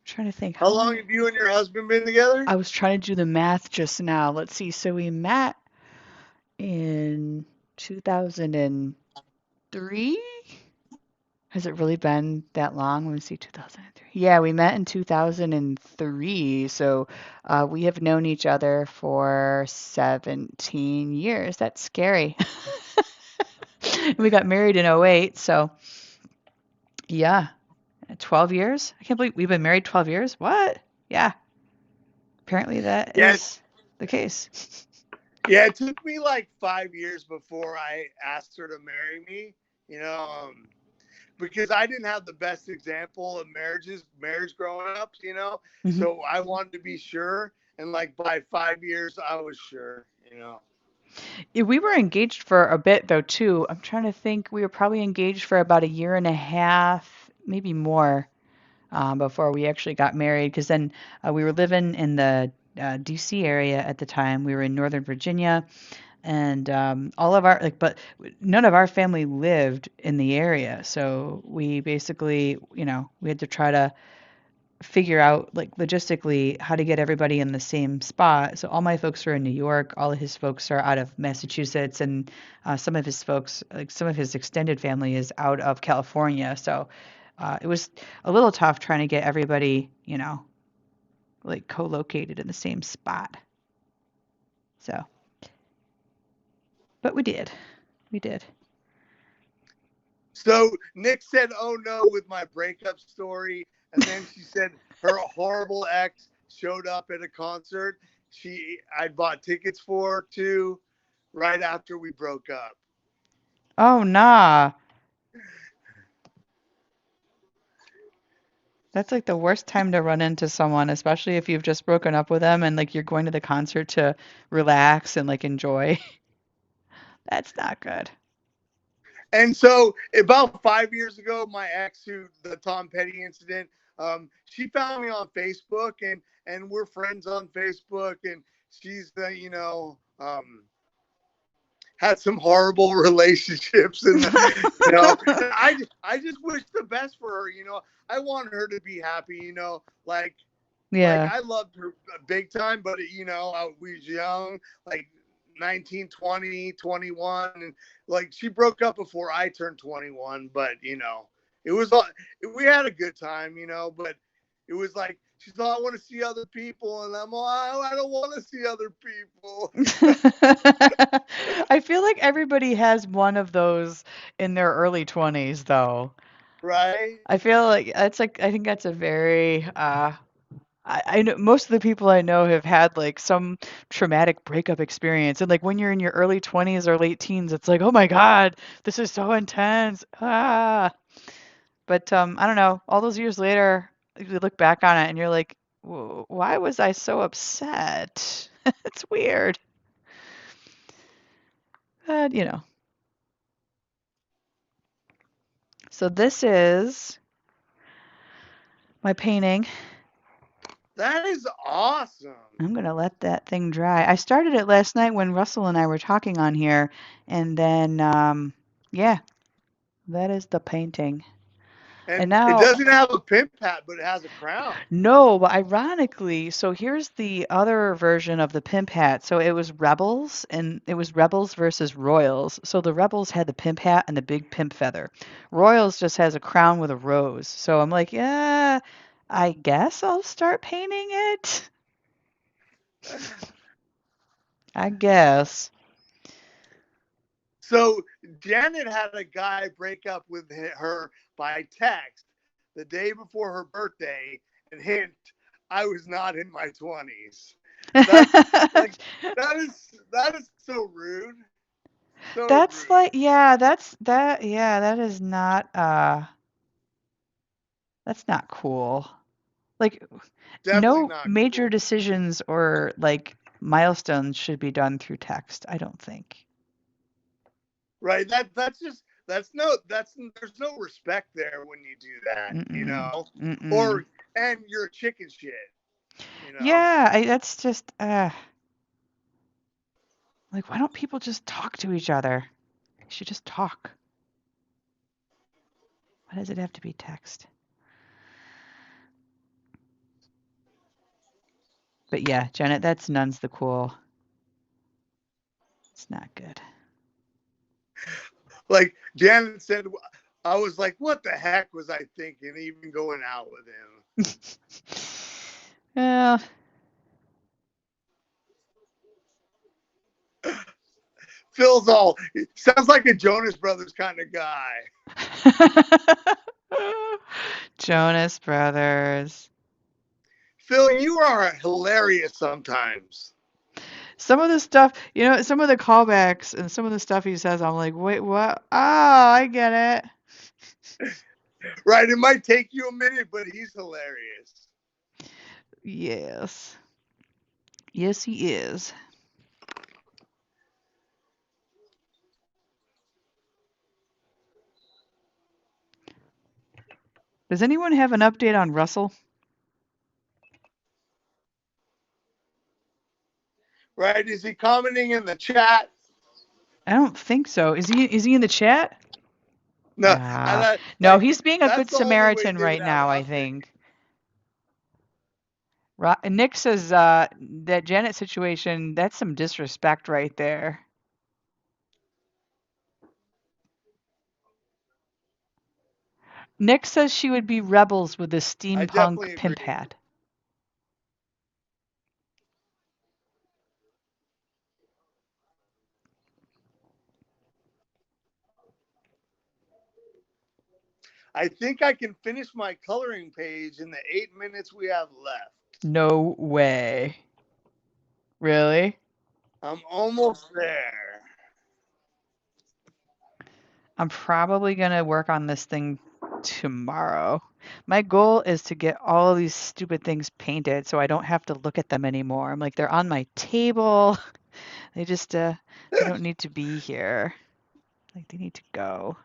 trying to think How how long long. have you and your husband been together? I was trying to do the math just now. Let's see. So we met in 2003. Has it really been that long? Let me see, 2003. Yeah, we met in 2003. So we have known each other for 17 years. That's scary. We got married in '08. So yeah, 12 years. I can't believe we've been married 12 years. What? Yeah, apparently that Yeah, is the case. yeah. It took me like 5 years before I asked her to marry me. You know, because I didn't have the best example of marriage growing up. Hmm. So I wanted to be sure, and like by 5 years, I was sure. Yeah, we were engaged for a bit though too. I'm trying to think. We were probably engaged for about a year and a half, maybe more, before we actually got married. Because then we were living in the DC area at the time. We were in Northern Virginia, and all of our but none of our family lived in the area. So we basically, we had to try to figure out like logistically how to get everybody in the same spot. So all my folks are in New York, all of his folks are out of Massachusetts, and some of his folks, like some of his extended family, is out of California. So it was a little tough trying to get everybody, like co-located in the same spot. So, but we did, we did. So Nick said, "Oh no," with my breakup story, and then she said her horrible ex showed up at a concert. I bought tickets for too, right after we broke up. Oh nah, that's like the worst time to run into someone, especially if you've just broken up with them and like you're going to the concert to relax and like enjoy. That's not good. And so about 5 years ago, my ex, who the Tom Petty incident, she found me on Facebook, and we're friends on Facebook, and she's had some horrible relationships, and I just wish the best for her. I want her to be happy. Like Yeah. I loved her big time, but we was young, like 19, 20, 21, and like she broke up before I turned 21. But it was we had a good time, but it was like she's all, I want to see other people, and I'm all, I don't want to see other people. I feel like everybody has one of those in their early 20s though. Right? I feel like I think that's a very I know most of the people I know have had like some traumatic breakup experience. And like when you're in your early 20s or late teens, it's like, oh my God, this is so intense. Ah. But I don't know. All those years later, you look back on it and you're like, Why was I so upset?" It's weird. But. So this is my painting. That is awesome. I'm gonna let that thing dry. I started it last night when Russell and I were talking on here, and then yeah, that is the painting. And And it now, doesn't have a pimp hat, but it has a crown. no, but ironically, so here's the other version of the pimp hat. So it was Rebels, and it was Rebels versus Royals. So the Rebels had the pimp hat and the big pimp feather. Royals just has a crown with a rose. So I'm like, yeah, I guess I'll start painting it. I guess. So Janet had a guy break up with her by text the day before her birthday, and hint, I was not in my 20s. That's like that is so rude. So That's rude. like, yeah, that is not that's not cool. Like Definitely no not major cool. decisions or like milestones should be done through text, I don't think. Right? That's there's no respect there when you do that, Mm-mm. Mm-mm. Or and you're a chicken shit. you know. Yeah, that's just like why don't people just talk to each other? They should just talk. Why does it have to be text? But yeah, Janet, that's none's the cool. It's not good. Like Janet said, I was like, what the heck was I thinking, even going out with Well, him? Phil's all sounds like a Jonas Brothers kind of guy. Jonas Brothers. Phil, you are hilarious sometimes. Some of the stuff, some of the callbacks and some of the stuff he says, I'm like, wait, what? Oh, I get it. Right? It might take you a minute, but he's hilarious. Yes. Yes, he is. Does anyone have an update on Russell? Right? Is he commenting in the chat? I don't think so. Is he in the chat? No, I Ah, thought no, like he's being a that's good the only way Samaritan they would right have an now, I update. think. Nick says that Janet situation, that's some disrespect right there. Nick says she would be rebels with a I steampunk definitely pimp agree. hat. I think I can finish my coloring page in the 8 minutes we have left. No way. Really? I'm almost there. I'm probably going to work on this thing tomorrow. My goal is to get all of these stupid things painted so I don't have to look at them anymore. I'm like, they're on my table. They just, they don't need to be here. Like, they need to go.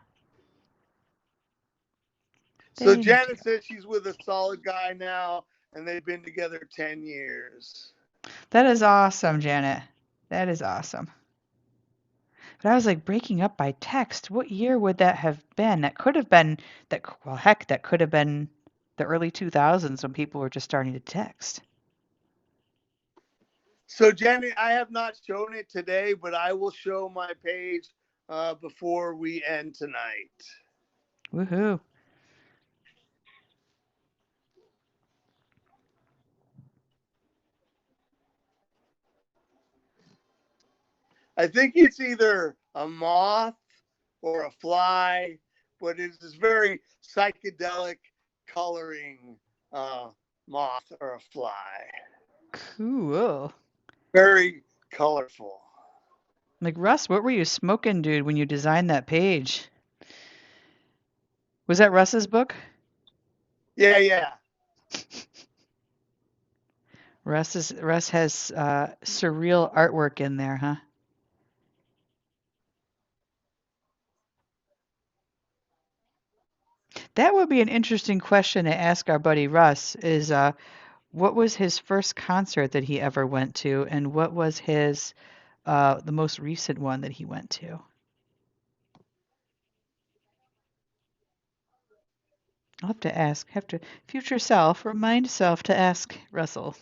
So They need to Janet go. says she's with a solid guy now, and they've been together 10 years. That is awesome, Janet. That is awesome. But I was like, breaking up by text. What year would that have been? That could have been that. Well, heck, that could have been the early 2000s when people were just starting to text. So Janet, I have not shown it today, but I will show my page before we end tonight. Woohoo! I think it's either a moth or a fly, but it is very psychedelic coloring moth or a fly. Cool. Very colorful. Like Russ, what were you smoking, dude, when you designed that page? Was that Russ's book? Yeah, yeah. Russ has surreal artwork in there, huh? That would be an interesting question to ask our buddy Russ. Is what was his first concert that he ever went to, and what was his the most recent one that he went to? I'll have to ask. Have to future self remind self to ask Russell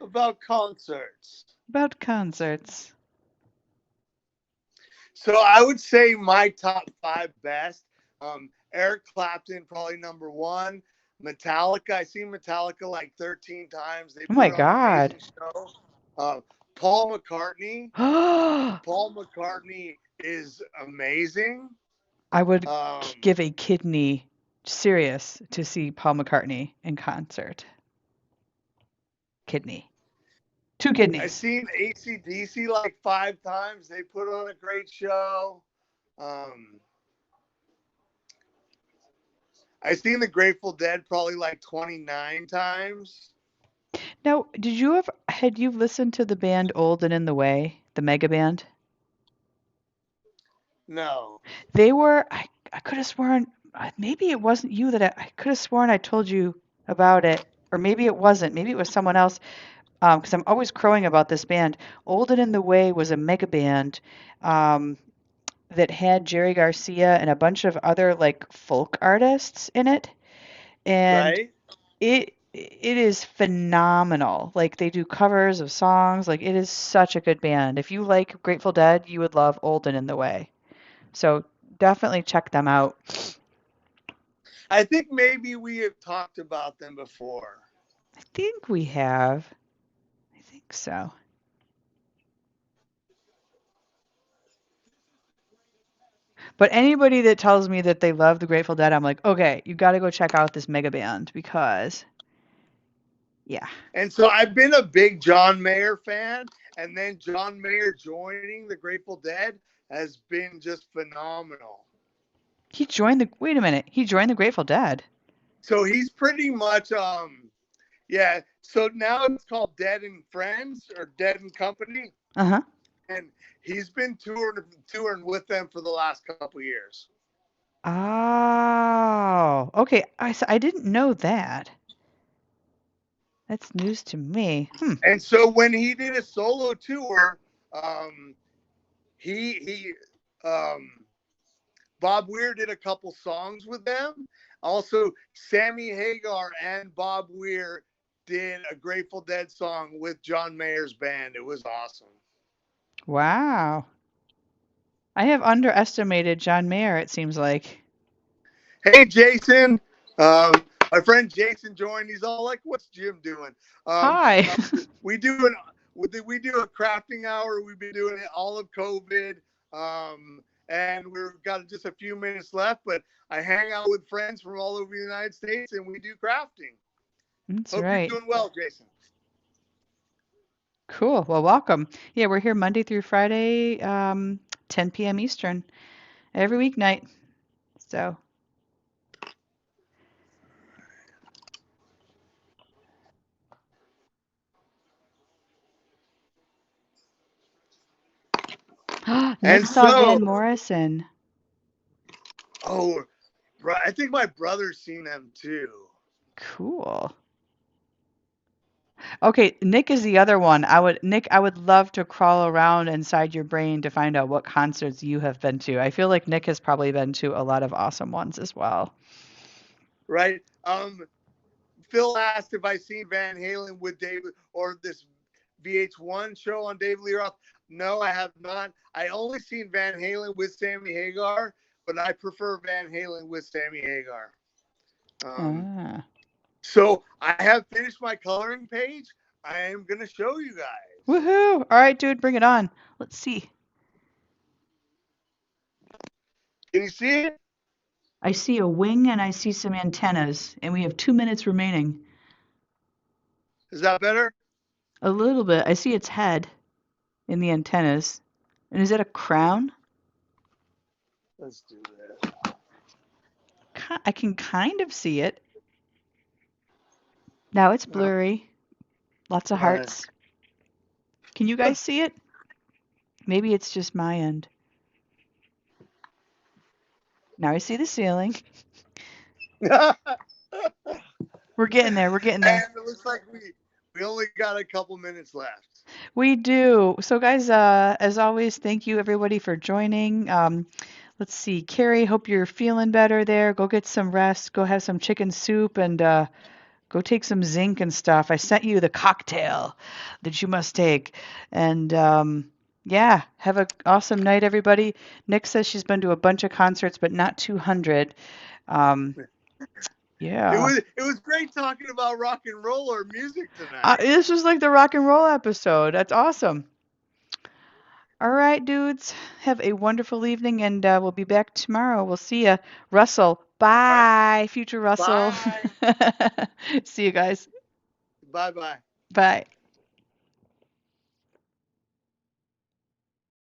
About concerts. about concerts. So I would say my top five best. Eric Clapton, probably number one. Metallica. I seen Metallica like 13 times. They Oh my put on an God. amazing show. Paul McCartney. I Paul McCartney is amazing. would Um, give a kidney serious to see Paul McCartney in concert. Kidney. Two I've kidneys. seen ACDC like 5 times. They put on a great show. Um, I've seen the Grateful Dead probably like 29 times. Now, had you listened to the band Old and in the Way, the mega band? No. I could have sworn, maybe it wasn't you I could have sworn I told you about it or maybe it wasn't. Maybe it was someone else. Because I'm always crowing about this band. Olden in the Way was a mega band um, that had Jerry Garcia and a bunch of other like folk artists in it, and right? it is phenomenal. Like they do covers of songs. Like it is such a good band. If you like Grateful Dead, you would love Olden in the Way. So definitely check them out. I think maybe we have talked about them before. I think we have. I think so. But anybody that tells me that they love the Grateful Dead, I'm like, okay, you got to go check out this mega band because, yeah. And so I've been a big John Mayer fan, and then John Mayer joining the Grateful Dead has been just phenomenal. Wait a minute, he joined the Grateful Dead. So he's pretty much, yeah. So now it's called Dead and Friends or Dead and Company, Uh-huh. and he's been touring with them for the last couple years. Oh, okay. I didn't know that. That's news to me. Hmm. And so when he did a solo tour, um, he Bob Weir did a couple songs with them. Also, Sammy Hagar and Bob Weir did a Grateful Dead song with John Mayer's band. It was awesome. Wow. I have underestimated John Mayer, it seems like. Hey, Jason. Um, my friend Jason joined. He's all like, "What's Jim doing?" Hi. We do an we do a crafting hour. We've been doing it all of COVID, and we've got just a few minutes left. But I hang out with friends from all over the United States, and we do crafting. That's Hope you're right. doing well, Jason. Cool. Well, welcome. Yeah, we're here Monday through Friday, 10 p.m. Eastern, every weeknight. So, Nick And saw Van so, Morrison. oh, I think my brother's seen them too. Cool. Okay, Nick is the other one. Nick, I would love to crawl around inside your brain to find out what concerts you have been to. I feel like Nick has probably been to a lot of awesome ones as well. Right? Phil asked if I seen Van Halen with David or this VH1 show on David Lee Roth. No, I have not. I only seen Van Halen with Sammy Hagar, but I prefer Van Halen with Sammy Hagar. Um, Ah. so I have finished my coloring page. I am going to show you guys. Woohoo! All right, dude, bring it on. Let's see. Can you see it? I see a wing and I see some antennas, and we have 2 minutes remaining. Is that better? A little bit. I see its head in the antennas. And is that a crown? Let's do this. I can kind of see it. Now it's blurry. Lots of hearts. Can you guys see it? Maybe it's just my end. Now I see the ceiling. And We're getting there. We're getting there. it looks like we only got a couple minutes left. We do. So, guys, as always, thank you everybody for joining. Let's see, Carrie, hope you're feeling better there. Go get some rest. Go have some chicken soup and go take some zinc and stuff. I sent you the cocktail that you must take. And yeah, have an awesome night, everybody. Nick says she's been to a bunch of concerts, but not 200. Um, yeah. It was great talking about rock and roll or music tonight. This was like the rock and roll episode. That's awesome. All right, dudes. Have a wonderful evening, and we'll be back tomorrow. We'll see you. Russell, All right. bye. Future Russell. Bye. See you guys. Bye bye. Bye.